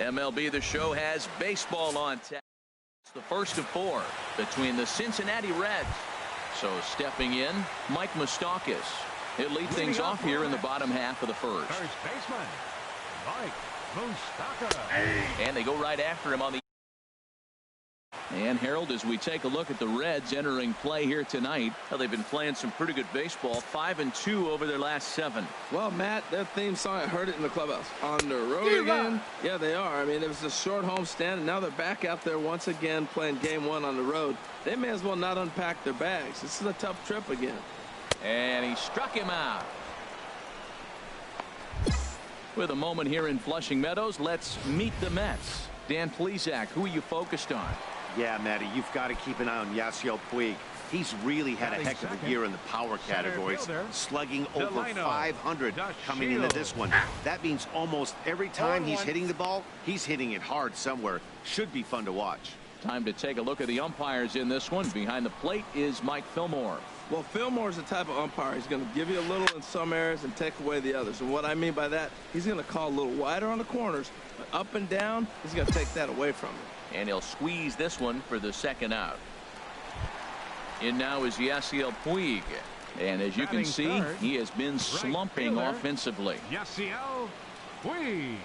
MLB The Show has baseball on tap. It's the first of 4 between the Cincinnati Reds. So stepping in, Mike Moustakas. He'll lead things off here in the bottom half of the first. First baseman, Mike Moustakas. And they go right after him on the. And Harold, as we take a look at the Reds entering play here tonight, well, they've been playing some pretty good baseball. 5-2 over their last 7. Well, Matt, their theme song, I heard it in the clubhouse. On the road again. Yeah, they are. I mean, it was a short homestand, and now they're back out there once again playing game 1 on the road. They may as well not unpack their bags. This is a tough trip again. And he struck him out. With a moment here in Flushing Meadows, let's meet the Mets. Dan Plesac, who are you focused on? Yeah, Matty, you've got to keep an eye on Yasiel Puig. He's really had a heck of a year in the power categories, slugging over 500 coming into this one. That means almost every time he's hitting the ball, he's hitting it hard somewhere. Should be fun to watch. Time to take a look at the umpires in this one. Behind the plate is Mike Fillmore. Well, Fillmore's the type of umpire. He's going to give you a little in some areas and take away the others. And what I mean by that, he's going to call a little wider on the corners, but up and down, he's going to take that away from him. And he'll squeeze this one for the second out. In now is Yasiel Puig. And as you can see, he has been slumping offensively. Yasiel Puig.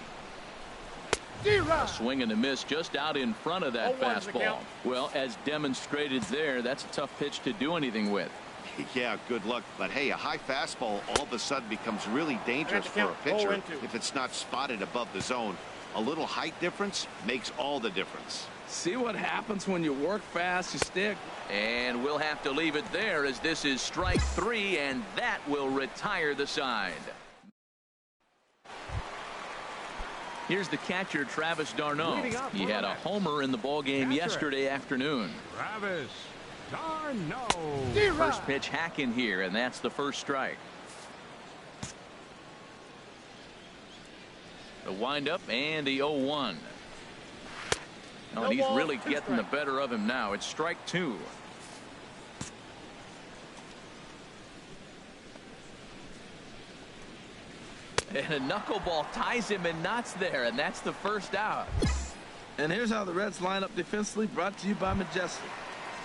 A swing and a miss just out in front of that fastball. Well, as demonstrated there, that's a tough pitch to do anything with. Yeah, good luck. But hey, a high fastball all of a sudden becomes really dangerous for a pitcher if it's not spotted above the zone. A little height difference makes all the difference. See what happens when you work fast, you stick. And we'll have to leave it there as this is strike 3, and that will retire the side. Here's the catcher, Travis d'Arnaud. He had a homer in the ballgame yesterday afternoon. Travis d'Arnaud. First pitch hack in here, and that's the first strike. The windup and the 0-1. Oh, and he's really getting the better of him now. It's strike 2. And a knuckleball ties him in knots there, and that's the first out. And here's how the Reds line up defensively, brought to you by Majestic.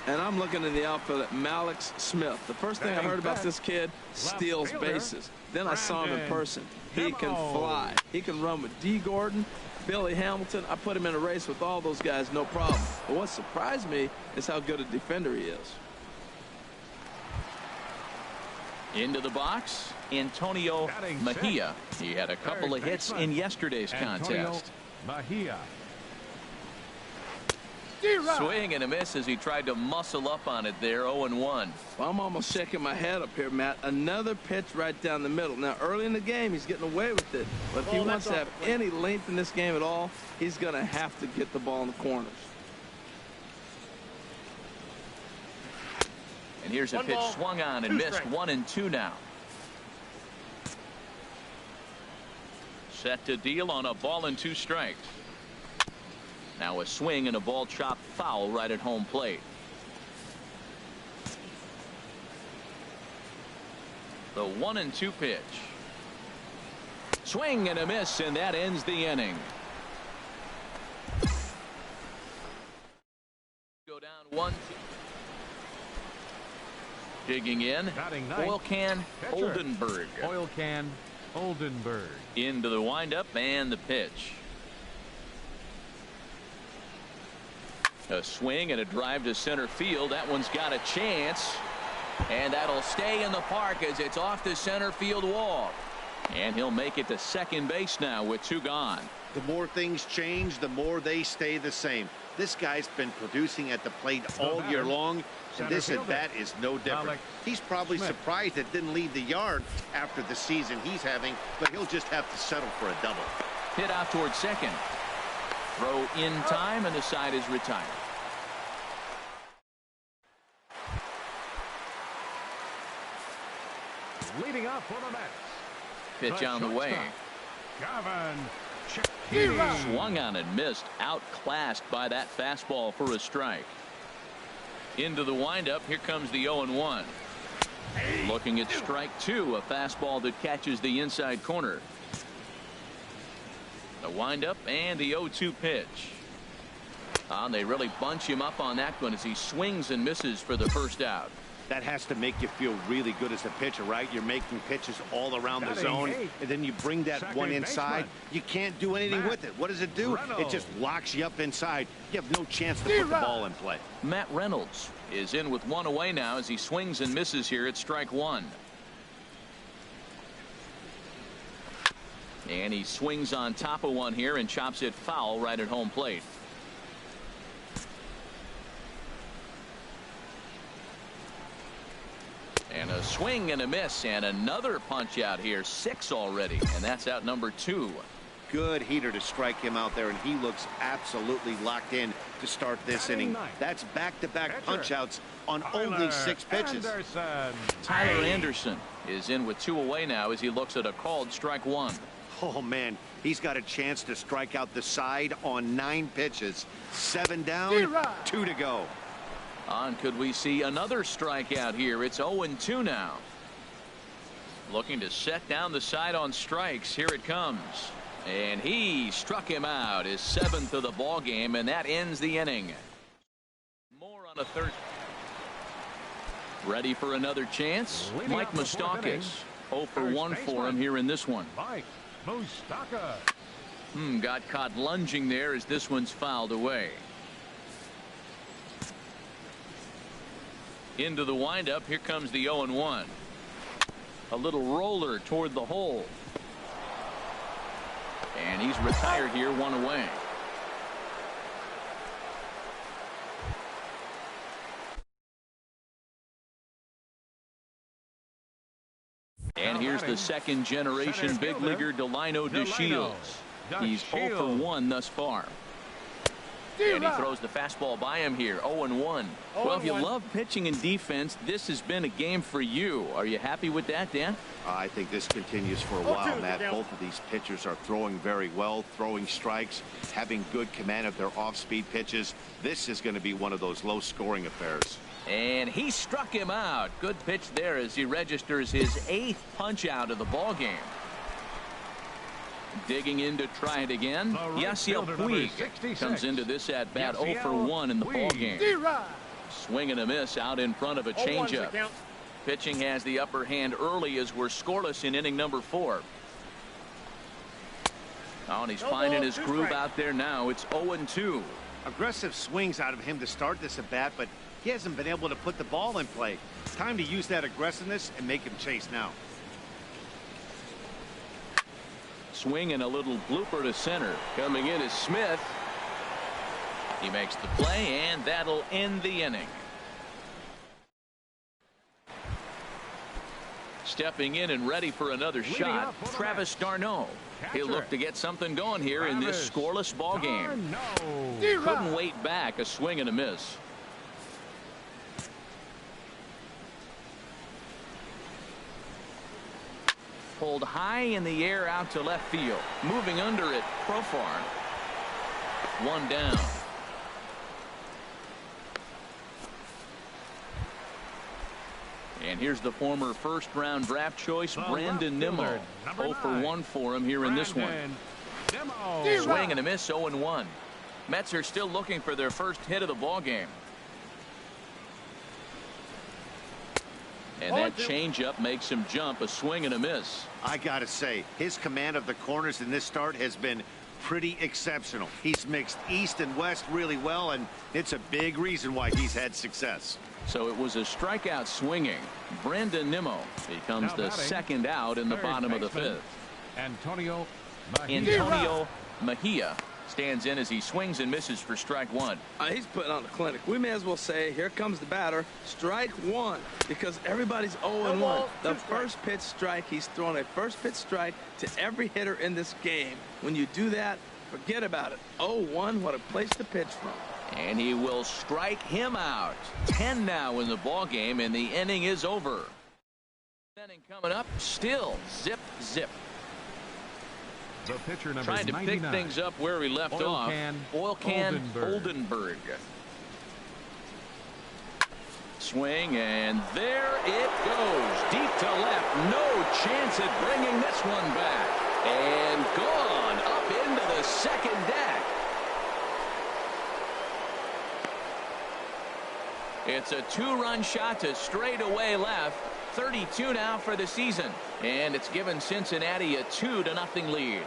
And I'm looking in the outfield at Mallex Smith. The first thing I heard about this kid, steals bases. Then I saw him in person. He can fly. He can run with D. Gordon, Billy Hamilton. I put him in a race with all those guys, no problem. But what surprised me is how good a defender he is. Into the box, Antonio Mejia. He had a couple of hits in yesterday's contest. Mejia. Swing and a miss as he tried to muscle up on it there. 0-1. Well, I'm almost shaking my head up here, Matt. Another pitch right down the middle. Now, early in the game, he's getting away with it. But if he wants to have any length in this game at all, he's going to have to get the ball in the corners. And here's a pitch swung on and missed. 1-2 now. Set to deal on a ball and 2 strikes. Now a swing and a ball chopped foul right at home plate. The 1-2 pitch. Swing and a miss, and that ends the inning. Go down 1-2. Digging in, Oil Can Oldenburg. Oil Can Oldenburg. Into the windup and the pitch. A swing and a drive to center field. That one's got a chance. And that'll stay in the park as it's off the center field wall. And he'll make it to second base now with 2 gone. The more things change, the more they stay the same. This guy's been producing at the plate all year long, and this at bat is no different. He's probably surprised it didn't leave the yard after the season he's having, but he'll just have to settle for a double. Hit out towards second. Throw in time, and the side is retired. Leading up for the Mets. Pitch on the way. Gavin Swung on and missed. Outclassed by that fastball for a strike. Into the windup. Here comes the 0-1. Looking at strike 2. A fastball that catches the inside corner. The windup and the 0-2 pitch. They really bunch him up on that one as he swings and misses for the first out. That has to make you feel really good as a pitcher, right? You're making pitches all around the zone, and then you bring that one inside. You can't do anything with it. What does it do? It just locks you up inside. You have no chance to put the ball in play. Matt Reynolds is in with one away now as he swings and misses here at strike one. And he swings on top of one here and chops it foul right at home plate. And a swing and a miss and another punch out here. 6 already, and that's out number 2. Good heater to strike him out there, and he looks absolutely locked in to start this inning. That's back-to-back punch-outs on only 6 pitches. Tyler Anderson is in with 2 away now as he looks at a called strike 1. Oh, man, he's got a chance to strike out the side on 9 pitches. 7 down, 2 to go. Could we see another strikeout here? It's 0-2 now. Looking to set down the side on strikes. Here it comes. And he struck him out, his 7th of the ball game, and that ends the inning. More on a third. Ready for another chance? Mike Moustakas. 0 for 1 for him here in this one. Mike Moustakas. Got caught lunging there as this one's fouled away. Into the windup. Here comes the 0-1. A little roller toward the hole. And he's retired here, 1 away. And here's the second generation big leaguer Delino DeShields. He's 0 for 1 thus far. And he throws the fastball by him here. 0-1. Well, if you love pitching and defense, this has been a game for you. Are you happy with that, Dan? I think this continues for a while, Matt. Both of these pitchers are throwing very well, throwing strikes, having good command of their off-speed pitches. This is going to be one of those low-scoring affairs. And he struck him out. Good pitch there as he registers his 8th punch out of the ball game. Digging in to try it again. Yasiel Puig comes into this at bat 0 for 1 in the ball game. Swing and a miss out in front of a changeup. Pitching has the upper hand early as we're scoreless in inning number 4. And he's finding his groove out there now. It's 0-2. Aggressive swings out of him to start this at bat, but he hasn't been able to put the ball in play. It's time to use that aggressiveness and make him chase now. Swing and a little blooper to center. Coming in is Smith. He makes the play, and that'll end the inning. Stepping in and ready for another shot, Travis d'Arnaud. He'll look to get something going here in this scoreless ball game. Couldn't wait back. A swing and a miss. Pulled high in the air out to left field. Moving under it, Profar. 1 down. And here's the former first-round draft choice, Brandon Nimmo. 0 for 1 for him here in this one. Swing and a miss, 0-1. Mets are still looking for their first hit of the ball game. And that changeup makes him jump. A swing and a miss. I got to say, his command of the corners in this start has been pretty exceptional. He's mixed east and west really well, and it's a big reason why he's had success. So it was a strikeout swinging. Brandon Nimmo becomes the second out in the bottom of the 5th. Antonio Mejia stands in as he swings and misses for strike 1. He's putting on a clinic. We may as well say, here comes the batter, strike 1, because everybody's 0-1. The first pitch strike, he's thrown a first pitch strike to every hitter in this game. When you do that, forget about it. 0-1, what a place to pitch from. And he will strike him out. 10 now in the ball game, and the inning is over. Inning coming up, still zip, zip. The pitcher number Trying to 99. pick things up where we left off. Oil can Oldenburg. Swing, and there it goes. Deep to left. No chance at bringing this one back. And gone up into the second deck. It's a 2-run shot to straightaway left. 32 now for the season, and it's given Cincinnati a 2-0 lead.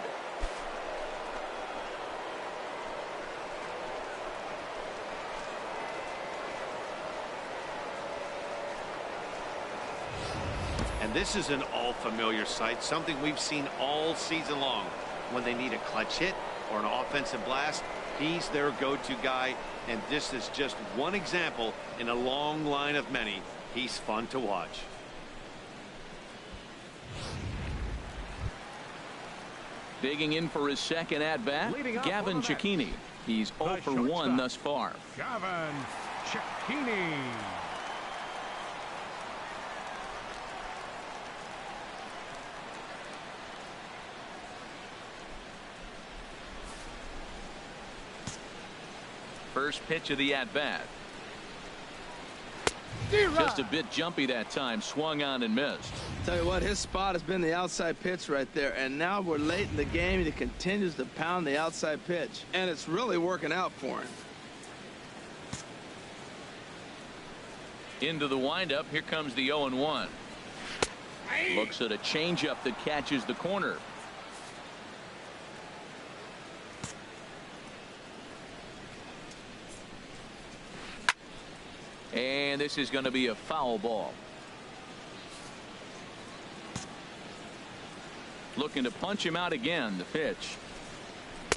And this is an all-familiar sight, something we've seen all season long. When they need a clutch hit or an offensive blast, he's their go-to guy, and this is just one example in a long line of many. He's fun to watch. Digging in for his second at-bat, Gavin Cecchini. He's 0 for 1 thus far. Gavin Cecchini. First pitch of the at-bat. Just a bit jumpy that time. Swung on and missed. Tell you what, his spot has been the outside pitch right there, and now we're late in the game. He continues to pound the outside pitch, and it's really working out for him. Into the windup. Here comes the 0-1. Looks at a changeup that catches the corner. And this is going to be a foul ball. Looking to punch him out again. The pitch.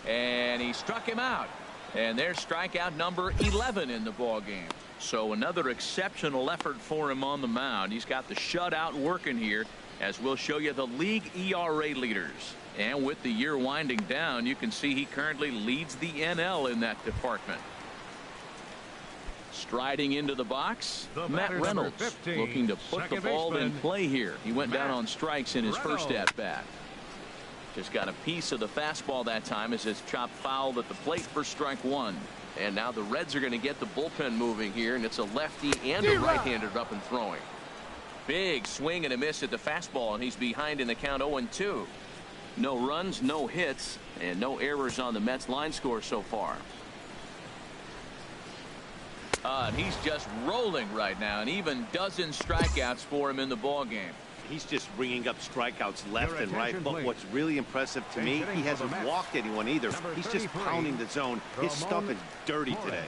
And he struck him out. And there's strikeout number 11 in the ball game. So another exceptional effort for him on the mound. He's got the shutout working here, as we'll show you the league ERA leaders. And with the year winding down, you can see he currently leads the NL in that department. Striding into the box, Matt Reynolds, 15, looking to put the ball in play here. He went down on strikes in his first at-bat. Just got a piece of the fastball that time as it's chopped foul at the plate for strike 1. And now the Reds are going to get the bullpen moving here, and it's a lefty and a right-hander up and throwing. Big swing and a miss at the fastball, and he's behind in the count 0-2. No runs, no hits, and no errors on the Mets line score so far. And he's just rolling right now, and even dozen strikeouts for him in the ball game. He's just ringing up strikeouts left and right. But what's really impressive to me, he hasn't walked anyone either. He's just pounding the zone. His stuff is dirty today.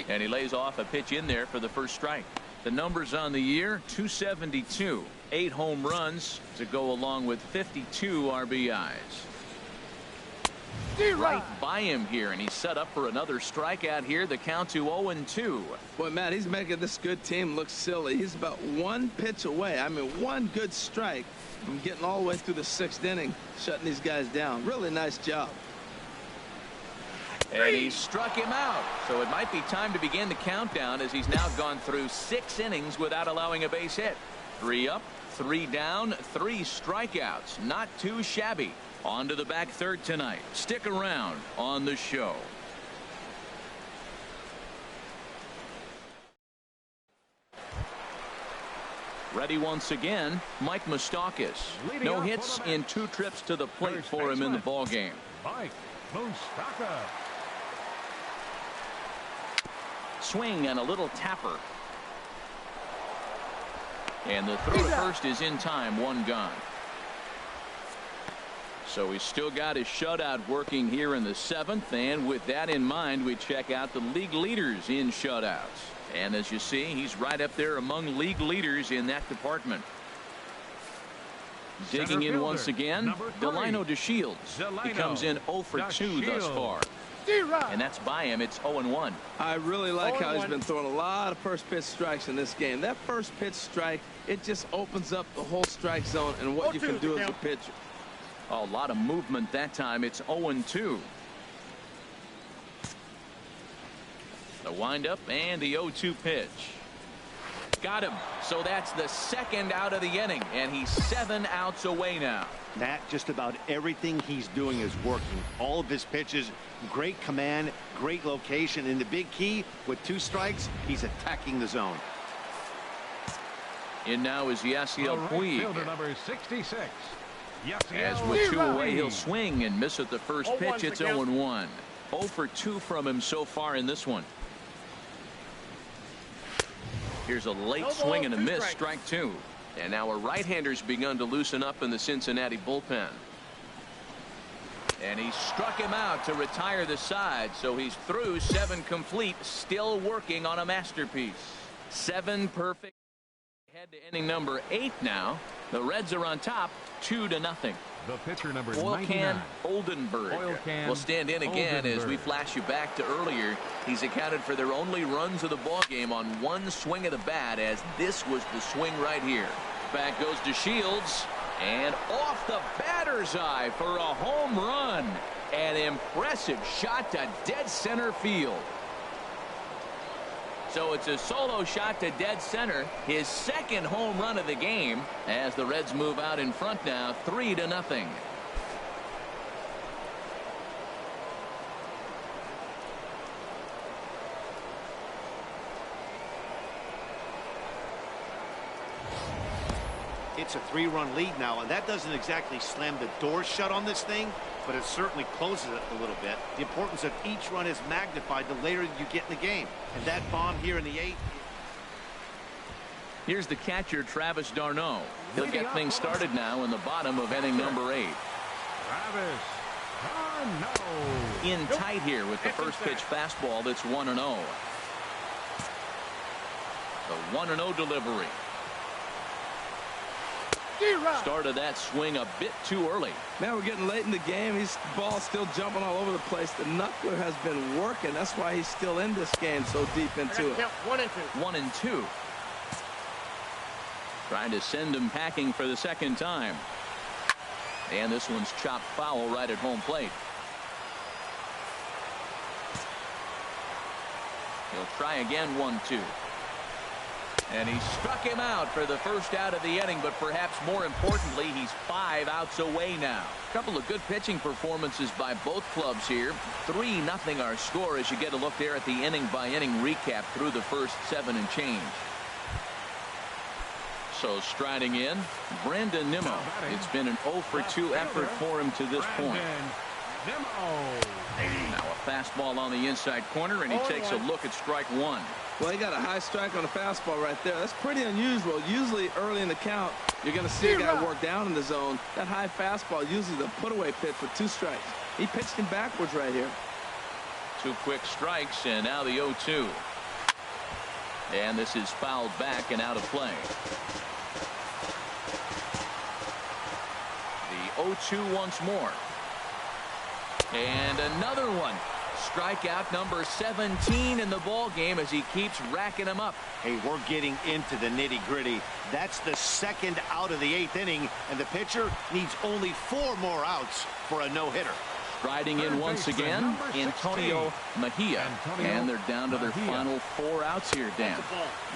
And he lays off a pitch in there for the first strike. The numbers on the year: 272, 8 home runs to go along with 52 RBIs. Right by him here, and he's set up for another strikeout here. The count to 0-2. Boy, Matt, he's making this good team look silly. He's about one pitch away. I mean, one good strike from getting all the way through the 6th inning, shutting these guys down. Really nice job. And he struck him out. So it might be time to begin the countdown, as he's now gone through 6 innings without allowing a base hit. 3 up, 3 down, 3 strikeouts. Not too shabby. On to the back third tonight. Stick around on the show. Ready once again, Mike Moustakas. No hits in 2 trips to the plate for him in the ball game. Mike Moustakas. Swing and a little tapper. And the throw to first is in time. 1 gone. So he's still got his shutout working here in the 7th, and with that in mind, we check out the league leaders in shutouts. And as you see, he's right up there among league leaders in that department. Digging in once again, Delino DeShields. He comes in 0 for 2 thus far. And that's by him. It's 0-1. I really like how he's been throwing a lot of first pitch strikes in this game. That first pitch strike, it just opens up the whole strike zone and what you can do as a pitcher. A lot of movement that time. It's 0-2. The windup and the 0-2 pitch. Got him. So that's the 2nd out of the inning, and he's 7 outs away now. Matt, just about everything he's doing is working. All of his pitches, great command, great location, and the big key, with 2 strikes, he's attacking the zone. In now is Yasiel Puig. Fielder number 66. As with 2 away, he'll swing and miss at the first pitch. It's 0-1. 0 for 2 from him so far in this one. Here's a late swing and a miss, strike 2. And now a right-hander's begun to loosen up in the Cincinnati bullpen. And he struck him out to retire the side, so he's through 7 complete, still working on a masterpiece. 7 perfect. Head to inning number 8 now. The Reds are on top, 2-0. The pitcher number Oilcan 99. Oldenburg will stand in again as we flash you back to earlier. He's accounted for their only runs of the ballgame on 1 swing of the bat, as this was the swing right here. Back goes to Shields, and off the batter's eye for a home run. An impressive shot to dead center field. So it's a solo shot to dead center, his 2nd home run of the game, as the Reds move out in front now, 3-0. It's a 3-run lead now, and that doesn't exactly slam the door shut on this thing, but it certainly closes it a little bit. The importance of each run is magnified the later you get in the game. And that bomb here in the 8th. Here's the catcher, Travis d'Arnaud. He'll get things started now in the bottom of inning number 8. Travis d'Arnaud. In tight here with the first pitch fastball that's 1-0. The 1-0 delivery. Started that swing a bit too early. Man, we're getting late in the game. His ball's still jumping all over the place. The knuckler has been working. That's why he's still in this game so deep into it. 1-2. Trying to send him packing for the 2nd time. And this one's chopped foul right at home plate. He'll try again, 1-2. And he struck him out for the first out of the inning, but perhaps more importantly, he's 5 outs away now. A couple of good pitching performances by both clubs here. 3-0 our score as you get a look there at the inning-by-inning recap through the first 7 and change. So striding in, Brandon Nimmo. It's been an 0 for 2 effort for him to this point. Now a fastball on the inside corner, and he takes a look at strike 1. Well, he got a high strike on the fastball right there. That's pretty unusual. Usually early in the count, you're going to see a guy work down in the zone. That high fastball usually the put-away pitch for 2 strikes. He pitched him backwards right here. 2 quick strikes, and now the 0-2. And this is fouled back and out of play. The 0-2 once more. And another one. Strikeout number 17 in the ball game as he keeps racking them up. Hey, we're getting into the nitty-gritty. That's the 2nd out of the 8th inning, and the pitcher needs only 4 more outs for a no-hitter. Striding in once again, Antonio Mejia. And they're down to their final 4 outs here, Dan.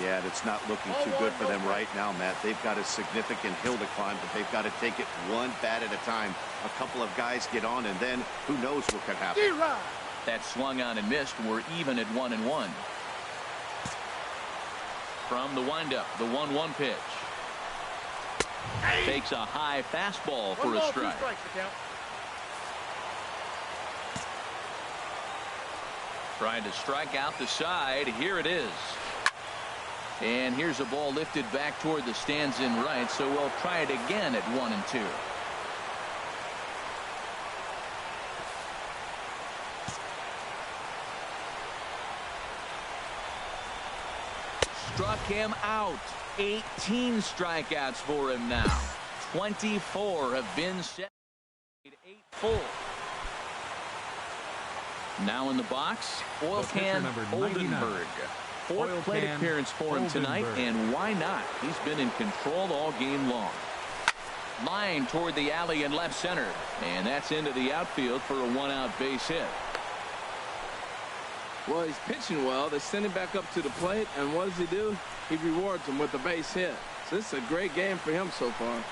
Yeah, it's not looking too good for them right now, Matt. They've got a significant hill to climb, but they've got to take it 1 bat at a time. A couple of guys get on, and then who knows what could happen. That swung on and missed. We're even at 1-1. From the windup, the 1-1 pitch. Takes a high fastball for a strike. Trying to strike out the side. Here it is. And here's a ball lifted back toward the stands in right, so we'll try it again at 1-2. Struck him out. 18 strikeouts for him now. 24 have been set. 8 full. Now in the box, Oilcan Oldenburg. 4th plate appearance for him tonight, and why not? He's been in control all game long. Line toward the alley in left center, and that's into the outfield for a 1-out base hit. Well, he's pitching well. They send him back up to the plate, and what does he do? He rewards him with a base hit. So this is a great game for him so far.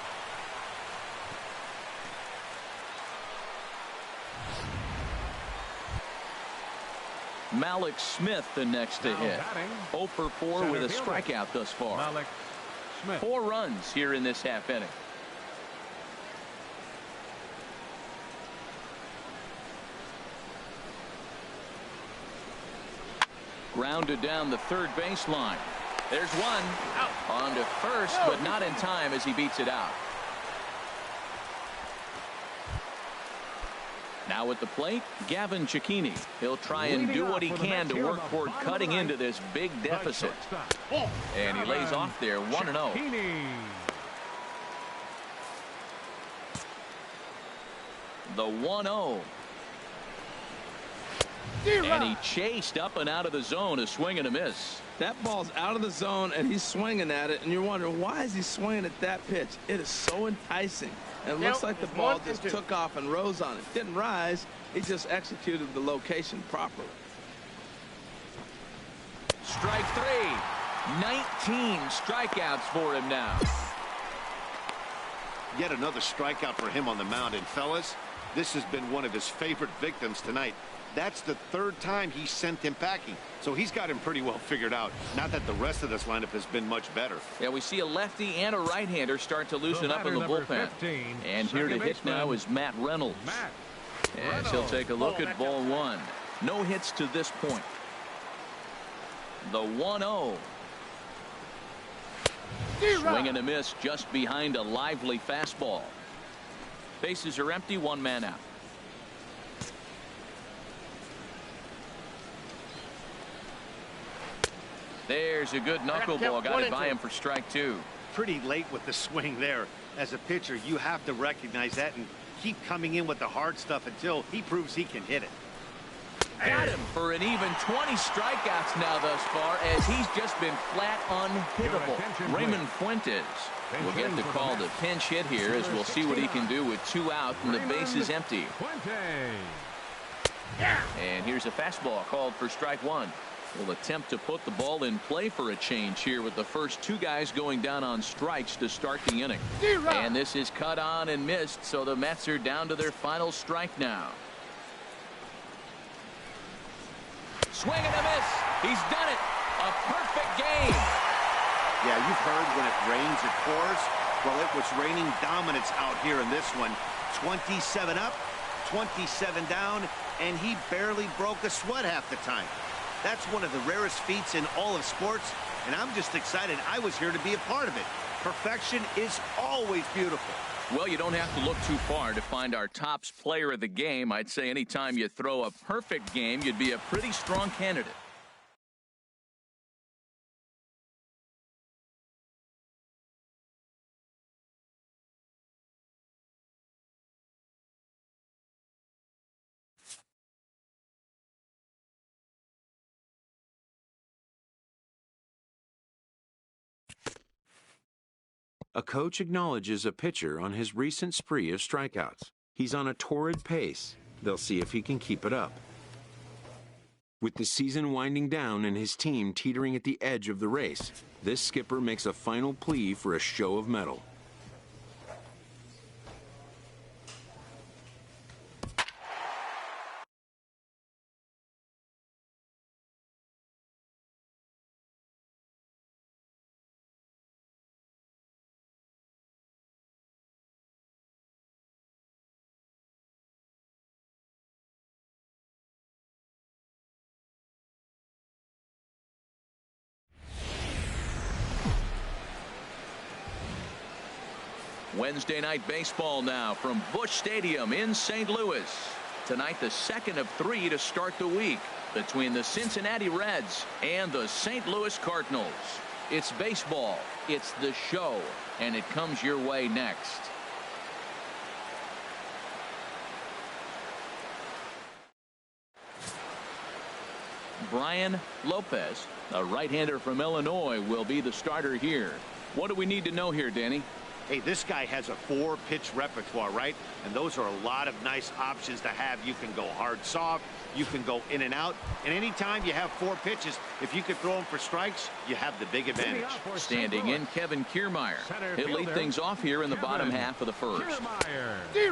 Mallex Smith the next to hit. 0 for 4 with a strikeout thus far. 4 runs here in this half inning. Grounded down the third baseline. There's one. Out. On to first, but not in time as he beats it out. Now at the plate, Gavin Cecchini. He'll try and do what he can to work toward cutting into this big deficit. And he lays off there 1-0. The 1-0. And he chased up and out of the zone, a swing and a miss. That ball's out of the zone, and he's swinging at it, and you're wondering, why is he swinging at that pitch? It is so enticing. And it looks like the ball just took off and rose on it. Didn't rise. He just executed the location properly. Strike three. 19 strikeouts for him now. Yet another strikeout for him on the mound. And, fellas, this has been one of his favorite victims tonight. That's the third time he sent him packing. So he's got him pretty well figured out. Not that the rest of this lineup has been much better. Yeah, we see a lefty and a right-hander start to loosen up in the bullpen. And here to hit now is Matt Reynolds. As he'll take a look at ball one. No hits to this point. The 1-0. Swing and a miss just behind a lively fastball. Bases are empty, one man out. There's a good knuckleball. Got it by him for strike two. Pretty late with the swing there. As a pitcher, you have to recognize that and keep coming in with the hard stuff until he proves he can hit it. Got him for an even 20 strikeouts now thus far, as he's just been flat unhittable. Raymond Fuentes will get the call to pinch hit here, as we'll see what he can do with two out and the base is empty. And here's a fastball called for strike one. Will attempt to put the ball in play for a change here, with the first two guys going down on strikes to start the inning. And this is cut on and missed, so the Mets are down to their final strike now. Swing and a miss. He's done it. A perfect game. Yeah, you've heard when it rains, it pours. Well, it was raining dominance out here in this one. 27 up, 27 down, and he barely broke a sweat half the time. That's one of the rarest feats in all of sports, and I'm just excited I was here to be a part of it. Perfection is always beautiful. Well, you don't have to look too far to find our tops player of the game. I'd say anytime you throw a perfect game, you'd be a pretty strong candidate. A coach acknowledges a pitcher on his recent spree of strikeouts. He's on a torrid pace. They'll see if he can keep it up. With the season winding down and his team teetering at the edge of the race, this skipper makes a final plea for a show of mettle. Wednesday night baseball now from Busch Stadium in St. Louis. Tonight, the second of three to start the week between the Cincinnati Reds and the St. Louis Cardinals. It's baseball, it's the show, and it comes your way next. Brian Lopez, a right-hander from Illinois, will be the starter here. What do we need to know here, Danny? Hey, this guy has a 4-pitch repertoire, right? And those are a lot of nice options to have. You can go hard, soft. You can go in and out. And anytime you have 4 pitches, if you could throw them for strikes, you have the big advantage. Standing in, Kevin Kiermaier. He'll lead things off here in the bottom half of the first.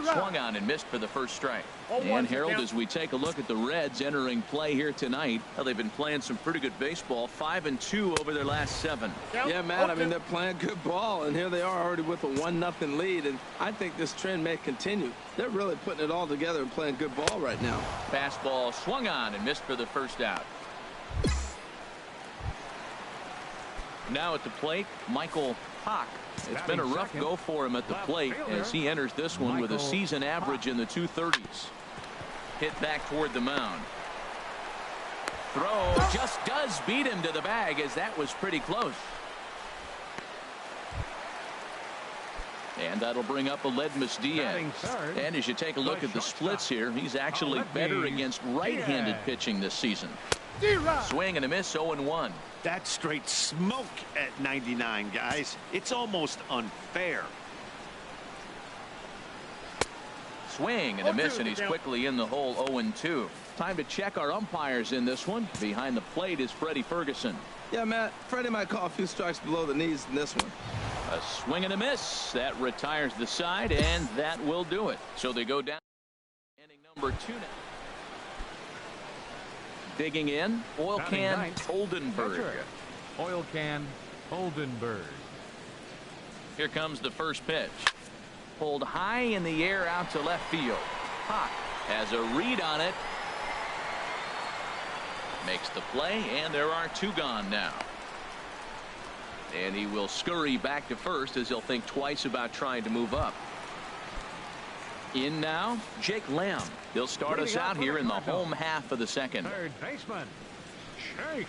Swung on and missed for the first strike. And Harold, as we take a look at the Reds entering play here tonight, well, they've been playing some pretty good baseball, 5-2 over their last 7. Yeah, Matt, I mean, they're playing good ball, and here they are already with a 1-0 lead, and I think this trend may continue. They're really putting it all together and playing good ball right now. Fastball swung on and missed for the first out. Now at the plate, Michael Hawk. It's been a rough go for him at the plate as he enters this one with a season average in the 230s. Hit back toward the mound. Throw just does beat him to the bag, as that was pretty close. And that'll bring up Aledmys Diaz. And as you take a look at the splits here, he's actually better against right-handed pitching this season. Swing and a miss, 0-1. That's straight smoke at 99, guys. It's almost unfair. Swing and a miss, and he's quickly in the hole, 0-2. Time to check our umpires in this one. Behind the plate is Freddie Ferguson. Yeah, Matt, Freddie might call a few strikes below the knees in this one. A swing and a miss. That retires the side, and that will do it. So they go down. Inning number 2 now. Digging in, Oil Can Oldenburg. Oil Can Oldenburg. Here comes the first pitch. Pulled high in the air out to left field. Hawk has a read on it. Makes the play, and there are 2 gone now. And he will scurry back to first as he'll think twice about trying to move up. In now, Jake Lamb. He'll start us out here in the home half of the second. Third baseman, Jake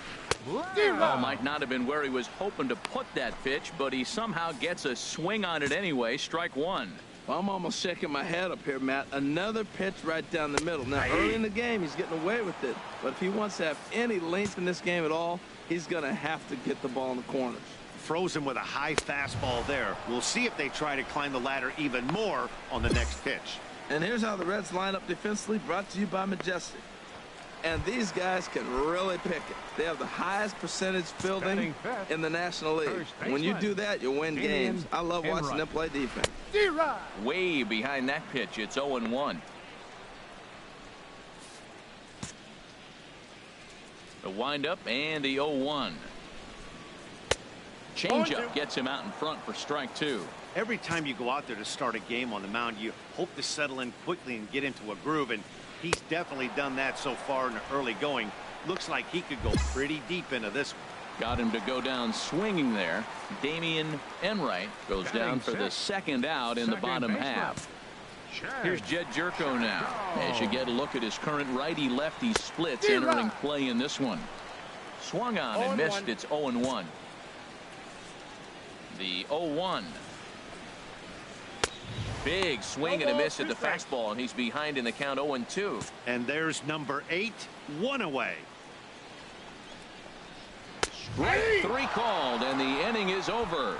Ball might not have been where he was hoping to put that pitch, but he somehow gets a swing on it anyway. Strike 1. Well, I'm almost shaking my head up here, Matt. Another pitch right down the middle. Now, early in the game, he's getting away with it. But if he wants to have any length in this game at all, he's going to have to get the ball in the corners. Froze him with a high fastball there. We'll see if they try to climb the ladder even more on the next pitch. And here's how the Reds line up defensively, brought to you by Majestic. And these guys can really pick it. They have the highest percentage fielding in the National League. And when you do that, you win games. I love watching them play defense. Way behind that pitch. It's 0-1. The windup and the 0-1. Changeup gets him out in front for strike 2. Every time you go out there to start a game on the mound, you hope to settle in quickly and get into a groove, and he's definitely done that so far in the early going. Looks like he could go pretty deep into this one. Got him to go down swinging there. Damian Enright goes down for the second out in the bottom half. Here's Jed Jerko now as you get a look at his current righty-lefty splits entering play in this one. Swung on and missed. It's 0-1. The 0-1. Big swing and a miss at the fastball, and he's behind in the count, 0-2. And there's number 8, 1 away. Strike 3 called, and the inning is over.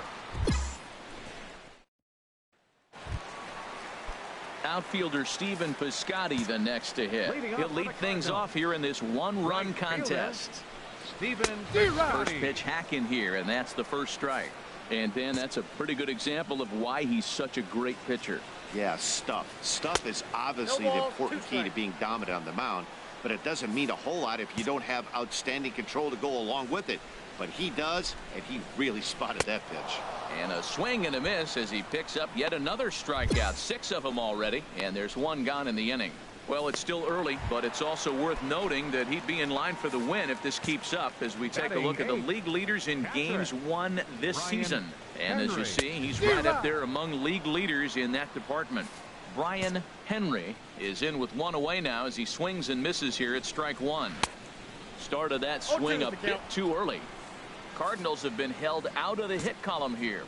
Outfielder Stephen Piscotty the next to hit. He'll lead things off here in this one-run contest. First pitch hack in here, and that's the first strike. And then that's a pretty good example of why he's such a great pitcher. Yeah, stuff. Stuff is obviously the important key to being dominant on the mound, but it doesn't mean a whole lot if you don't have outstanding control to go along with it. But he does, and he really spotted that pitch. And a swing and a miss as he picks up yet another strikeout. 6 of them already, and there's 1 gone in the inning. Well, it's still early, but it's also worth noting that he'd be in line for the win if this keeps up as we take a look at the league leaders in games won this season. And as you see, he's right up there among league leaders in that department. Brian Henry is in with 1 away now as he swings and misses here at strike 1. Started that swing a bit too early. Cardinals have been held out of the hit column here.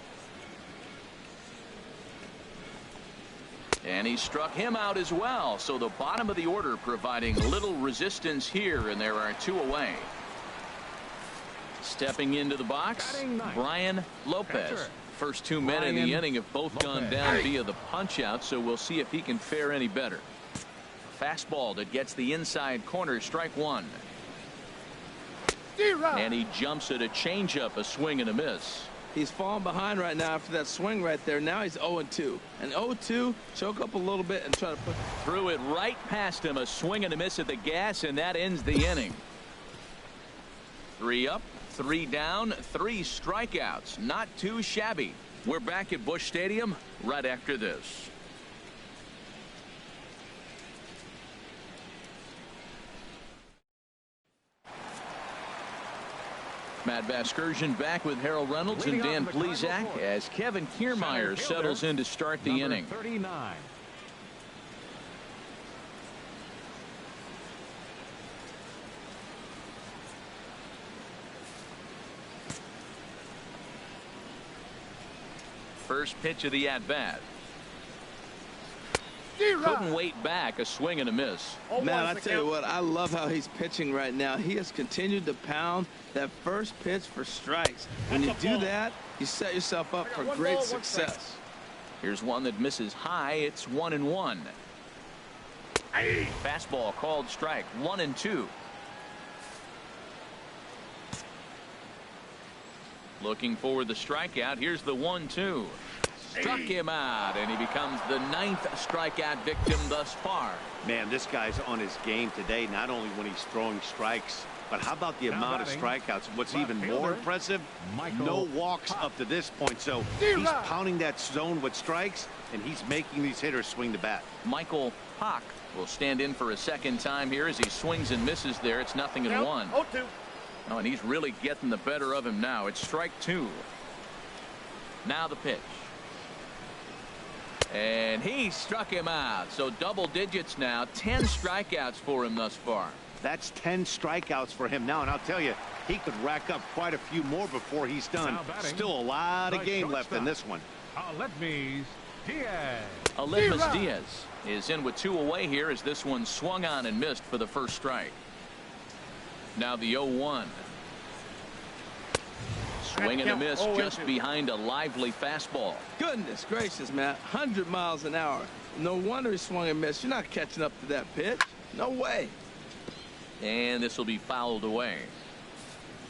And he struck him out as well. So the bottom of the order providing little resistance here, and there are 2 away. Stepping into the box, Brian Lopez. First 2 men in the inning have both gone down via the punch out, so we'll see if he can fare any better. Fastball that gets the inside corner, strike 1. And he jumps at a changeup, a swing and a miss. He's falling behind right now after that swing right there. Now he's 0-2. And 0-2, choke up a little bit and try to put. Threw it right past him, a swing and a miss at the gas, and that ends the inning. 3 up, 3 down, 3 strikeouts. Not too shabby. We're back at Busch Stadium right after this. Matt Vasgersian back with Harold Reynolds and Dan Plesac as Kevin Kiermaier settles in to start the inning. 39. First pitch of the at-bat. Couldn't wait back. A swing and a miss. Man, I tell you what, I love how he's pitching right now. He has continued to pound that first pitch for strikes. When you do that, you set yourself up for great success. Here's one that misses high. It's 1-1. Fastball called strike. 1-2. Looking for the strikeout. Here's the 1-2. Struck him out, and he becomes the 9th strikeout victim thus far. Man, this guy's on his game today, not only when he's throwing strikes, but how about the amount of strikeouts? What's even more impressive, no walks up to this point. So he's pounding that zone with strikes, and he's making these hitters swing the bat. Michael Hawk will stand in for a second time here as he swings and misses there. It's 0-1. Oh, and he's really getting the better of him now. It's strike 2. Now the pitch. And he struck him out. So double digits now. 10 strikeouts for him thus far. That's 10 strikeouts for him now. And I'll tell you, he could rack up quite a few more before he's done. Still a lot of game left in this one. Aledmys Diaz. Aledmys Diaz is in with 2 away here as this one swung on and missed for the first strike. Now the 0-1. Swing and a miss just behind a lively fastball. Goodness gracious, Matt. 100 miles an hour. No wonder he swung and missed. You're not catching up to that pitch. No way. And this will be fouled away.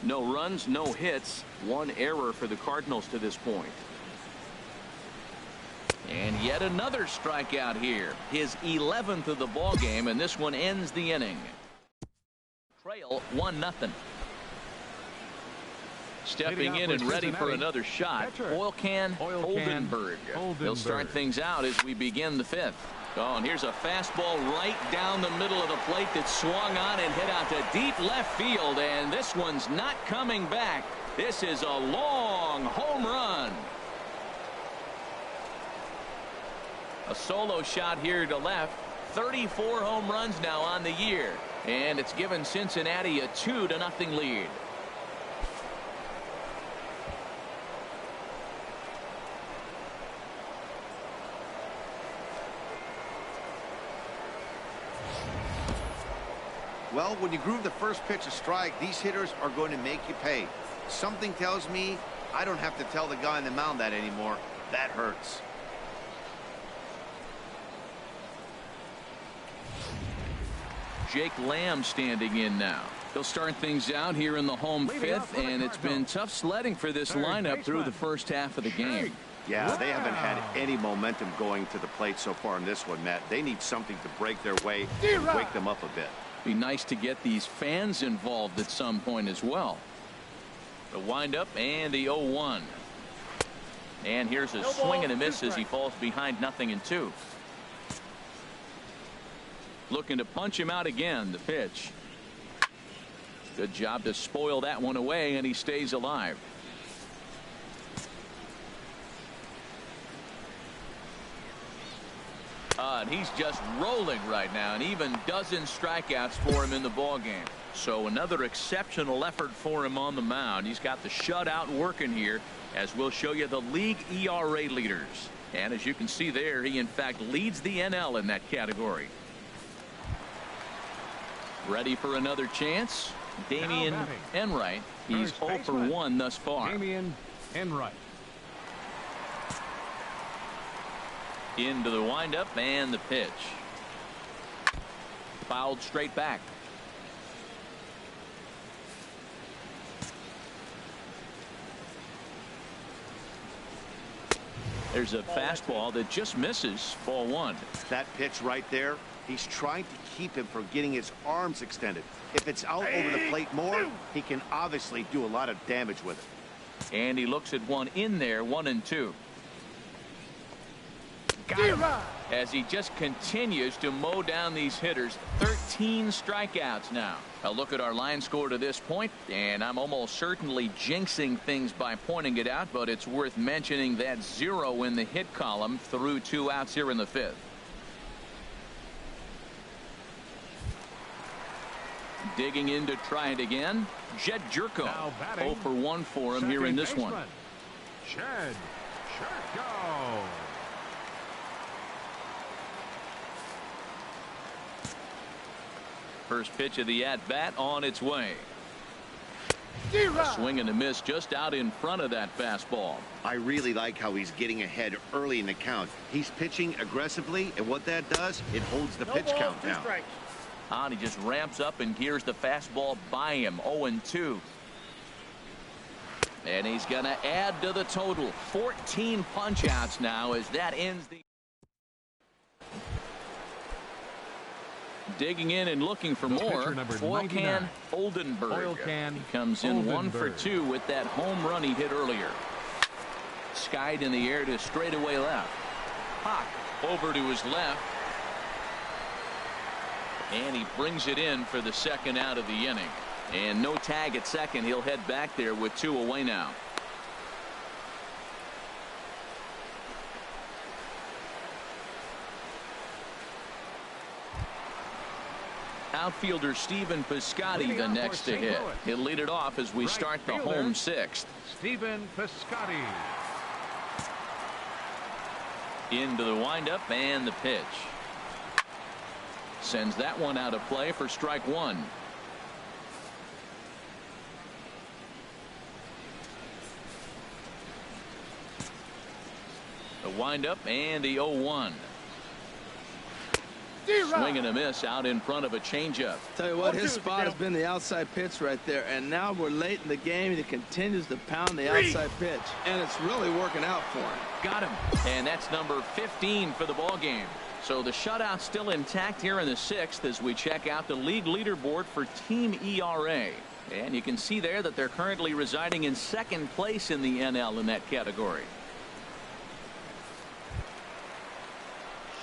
No runs, no hits. 1 error for the Cardinals to this point. And yet another strikeout here. His 11th of the ball game, and this one ends the inning. Trail 1-0. Stepping in and ready for another shot, Oilcan Oldenburg. He'll start things out as we begin the 5th. Oh, and here's a fastball right down the middle of the plate that swung on and hit out to deep left field, and this one's not coming back. This is a long home run. A solo shot here to left. 34 home runs now on the year, and it's given Cincinnati a 2-0 lead. Well, when you groove the first pitch a strike, these hitters are going to make you pay. Something tells me I don't have to tell the guy on the mound that anymore. That hurts. Jake Lamb standing in now. They'll start things out here in the home 5th, and it's been tough sledding for this lineup through the first half of the game. Yeah, they haven't had any momentum going to the plate so far in this one, Matt. They need something to break their way and wake them up a bit. Be nice to get these fans involved at some point as well. The windup and the 0-1. And here's a swing and a miss as he falls behind 0-2. Looking to punch him out again. The pitch. Good job to spoil that one away, and he stays alive. And he's just rolling right now, and even dozen strikeouts for him in the ball game. So another exceptional effort for him on the mound. He's got the shutout working here, as we'll show you the league ERA leaders. And as you can see there, he in fact leads the NL in that category. Ready for another chance? Damian Enright. He's 0 for 1 thus far. Damian Enright. Into the windup and the pitch. Fouled straight back. There's a fastball that just misses. Ball 1. That pitch right there, he's trying to keep him from getting his arms extended. If it's out over the plate more, he can obviously do a lot of damage with it. And he looks at one in there, 1-2. As he just continues to mow down these hitters. 13 16 strikeouts now. A look at our line score to this point, and I'm almost certainly jinxing things by pointing it out, but it's worth mentioning that 0 in the hit column through 2 outs here in the 5th. Digging in to try it again, Jed Jerko. 0 for 1 for him here in this one. Jed Jerko. First pitch of the at-bat on its way. A swing and a miss just out in front of that fastball. I really like how he's getting ahead early in the count. He's pitching aggressively, and what that does, it holds the pitch count down. And he just ramps up and gears the fastball by him. 0-2. And he's going to add to the total. 14 punch-outs now as that ends the... Digging in and looking for more. Oilcan Oldenburg. He comes in 1 for 2 with that home run he hit earlier. Skied in the air to straightaway left. Hawk over to his left. And he brings it in for the second out of the inning. And no tag at second. He'll head back there with 2 away now. Outfielder Stephen Piscotty the next to hit. He'll lead it off as we start the home 6th. Stephen Piscotty. Into the windup and the pitch. Sends that one out of play for strike 1. The windup and the 0-1. Swing and a miss out in front of a changeup. Tell you what, his spot has been the outside pitch right there, and now we're late in the game and he continues to pound the outside pitch, and it's really working out for him. Got him, and that's number 15 for the ball game. So the shutout still intact here in the 6th as we check out the league leaderboard for team ERA, and you can see there that they're currently residing in 2nd place in the NL in that category.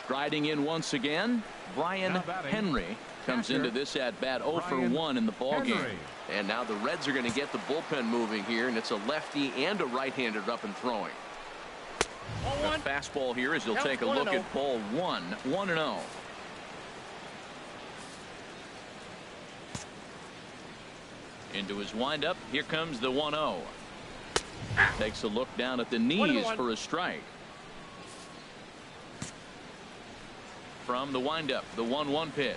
Striding in once again, Brian Henry comes into this at bat 0 for 1 in the ball game. And now the Reds are going to get the bullpen moving here, and it's a lefty and a right-hander up and throwing. The fastball here as he'll take a look at ball 1, 1-0. Into his windup, here comes the 1-0. Takes a look down at the knees for a strike. From the windup, the 1-1 pitch.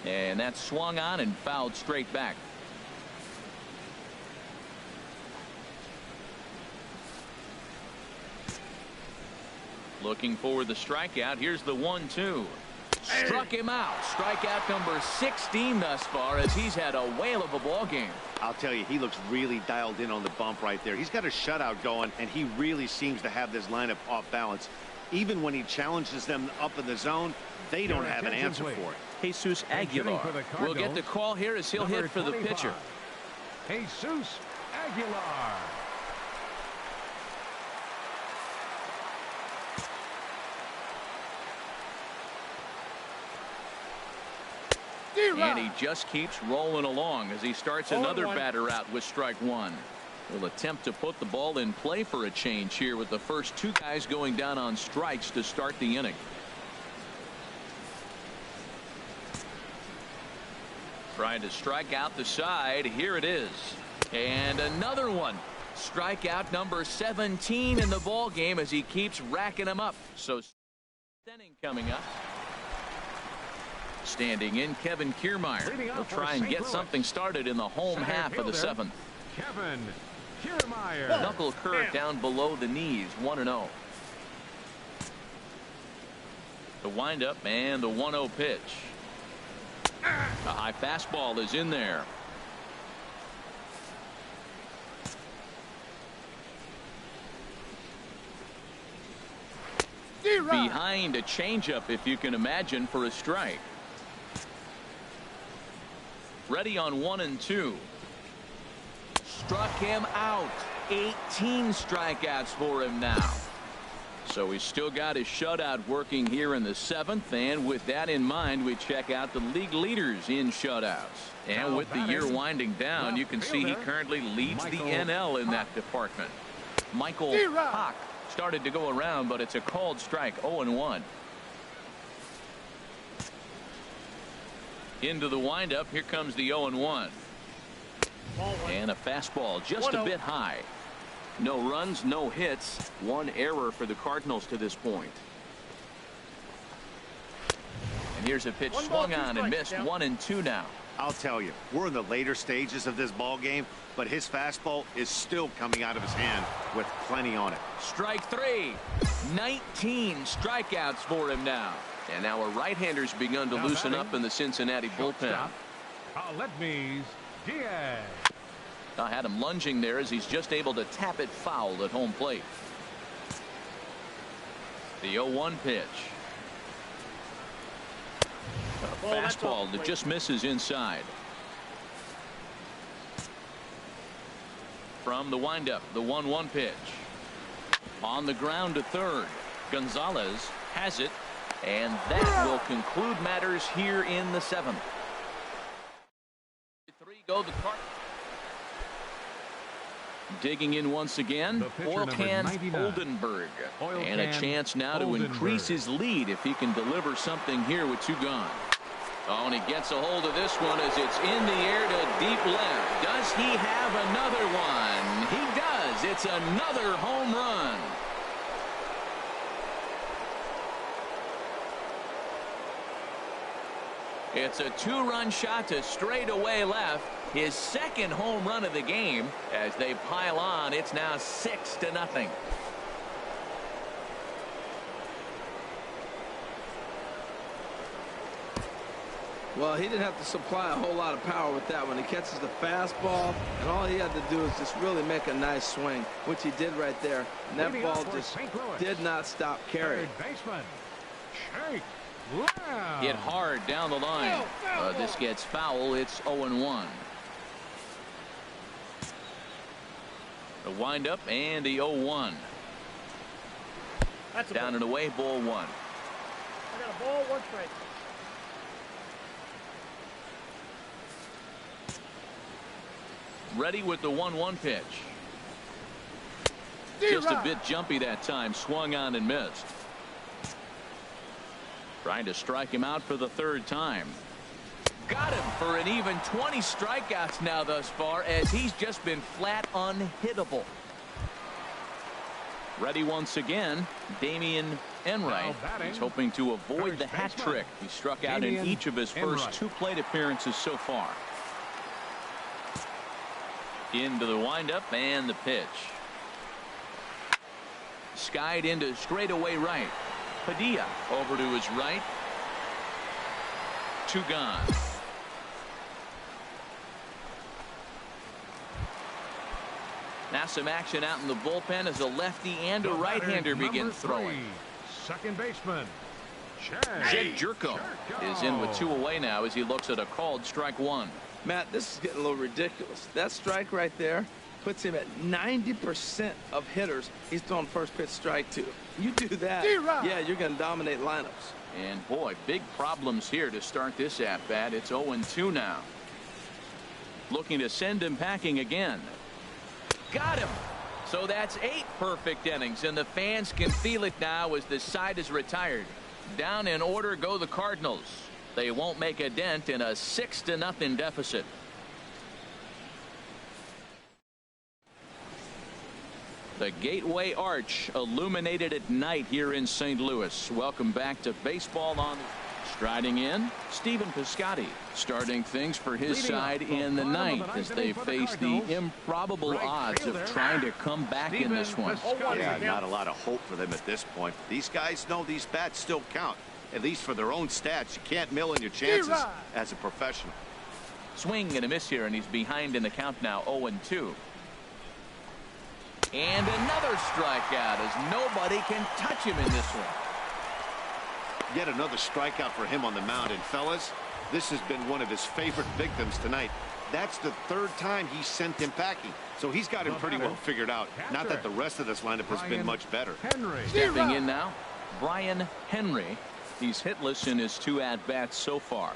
And that's swung on and fouled straight back. Looking for the strikeout. Here's the 1-2. Struck him out. Strikeout number 16 thus far as he's had a whale of a ball game. I'll tell you, he looks really dialed in on the bump right there. He's got a shutout going, and he really seems to have this lineup off balance. Even when he challenges them up in the zone, they don't have an answer for it. Jesus Aguilar will get the call here as he'll hit for the pitcher. Jesus Aguilar. And he just keeps rolling along as he starts another batter out with strike 1. Will attempt to put the ball in play for a change here with the first 2 guys going down on strikes to start the inning. Trying to strike out the side. Here it is. And another one. Strikeout number 17 in the ball game as he keeps racking them up. So inning coming up. Standing in, Kevin Kiermaier. He'll try and get something started in the home half of the 7th. Kevin Kiermaier. Knuckle curve down below the knees, 1-0. The windup and the 1-0 pitch. A high fastball is in there. Behind a changeup, if you can imagine, for a strike. Ready on 1 and 2. Struck him out. 18 strikeouts for him now. So he's still got his shutout working here in the 7th, and with that in mind, we check out the league leaders in shutouts. And with the year winding down, you can see he currently leads the NL in that department. Michael Hawk started to go around, but it's a called strike. 0-1. Into the windup. Here comes the 0-1. And a fastball just a bit high. No runs, no hits. One error for the Cardinals to this point. And here's a pitch swung on and missed. 1-2 now. I'll tell you, we're in the later stages of this ball game, but his fastball is still coming out of his hand with plenty on it. Strike 3. 19 strikeouts for him now. And now a right-hander's begun to loosen up in the Cincinnati bullpen. Aledmys Diaz. I had him lunging there as he's just able to tap it foul at home plate. The 0-1 pitch. A fastball that just misses inside. From the windup, the 1-1 pitch. On the ground to third. Gonzalez has it, and that will conclude matters here in the 7th. 3 go the Cardinals. Digging in once again, Oil Can Oldenburg. And a chance now to increase his lead if he can deliver something here with 2 gone. Oh, and he gets a hold of this one as it's in the air to deep left. Does he have another one? He does. It's another home run. It's a 2-run shot to straightaway left. His second home run of the game. As they pile on, it's now 6-0. Well, he didn't have to supply a whole lot of power with that one. He catches the fastball, and all he had to do is just really make a nice swing, which he did right there. And that ball just did not stop carrying. Hit hard down the line. This gets foul. It's 0-1. The windup and the 0-1. Down and away, ball 1. I got a ball, 1 strike. Ready with the 1-1 pitch. Just a bit jumpy that time. Swung on and missed. Trying to strike him out for the 3rd time. Got him for an even 20 strikeouts now thus far, as he's just been flat unhittable. Ready once again, Damian Enright. He's hoping to avoid the hat trick. He struck out in each of his first 2 plate appearances so far. Into the windup and the pitch. Skied into straightaway right. Padilla over to his right. 2 gone. Now some action out in the bullpen as a lefty and a right-hander begin throwing. Second baseman Jed Jerko is in with 2 away now as he looks at a called strike 1. Matt, this is getting a little ridiculous. That strike right there puts him at 90% of hitters he's throwing first pitch strike to. You do that, yeah, you're going to dominate lineups. And boy, big problems here to start this at bat. It's 0-2 now. Looking to send him packing again. Got him. So that's 8 perfect innings, and the fans can feel it now as the side is retired. Down in order go the Cardinals. They won't make a dent in a 6-0 deficit. The Gateway Arch illuminated at night here in St. Louis. Welcome back to Baseball on. Striding in, Stephen Piscotty starting things for his side in the 9th as they face the improbable odds of trying to come back in this one. Yeah, not a lot of hope for them at this point. These guys know these bats still count, at least for their own stats. You can't mill in your chances as a professional. Swing and a miss here, and he's behind in the count now. 0-2. And another strikeout as nobody can touch him in this one. Yet another strikeout for him on the mound. And fellas, this has been one of his favorite victims tonight. That's the third time he sent him packing. So he's got him pretty well figured out. Not that the rest of this lineup has been much better. Stepping in now, Brian Henry. He's hitless in his 2 at-bats so far.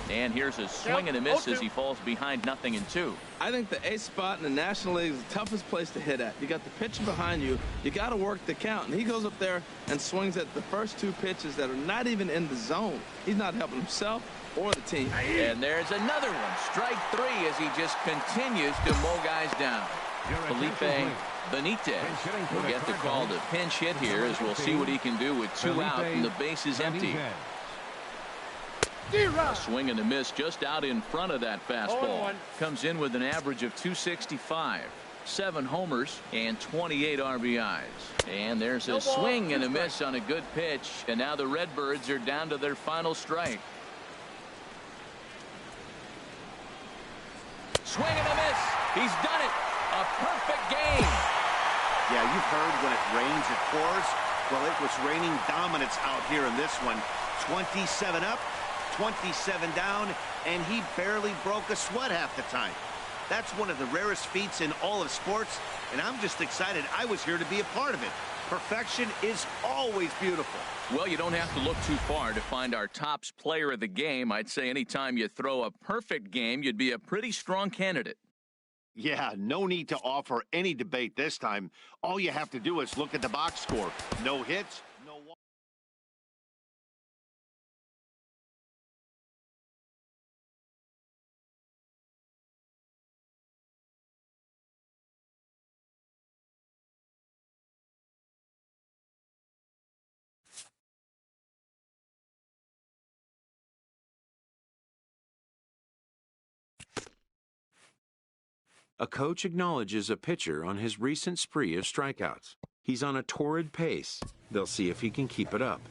And here's a swing and a miss as he falls behind 0-2. I think the ace spot in the National League is the toughest place to hit at. You got the pitcher behind you. You got to work the count. And he goes up there and swings at the first 2 pitches that are not even in the zone. He's not helping himself or the team. And there's another one. Strike 3 as he just continues to mow guys down. Felipe Benitez will get the call to pinch hit here as we'll see what he can do with 2 out and the bases empty. A swing and a miss just out in front of that fastball. Comes in with an average of 265. 7 homers and 28 RBIs. And there's a swing and a miss on a good pitch. And now the Redbirds are down to their final strike. Swing and a miss. He's done it. A perfect game. Yeah, you've heard when it rains, it pours. Well, it was raining dominance out here in this one. 27 up. 27 down, and he barely broke a sweat half the time. That's one of the rarest feats in all of sports, and I'm just excited I was here to be a part of it. Perfection is always beautiful. Well, you don't have to look too far to find our tops player of the game. I'd say anytime you throw a perfect game, you'd be a pretty strong candidate. Yeah, no need to offer any debate this time. All you have to do is look at the box score. No hits, no walks. A coach acknowledges a pitcher on his recent spree of strikeouts. He's on a torrid pace. They'll see if he can keep it up.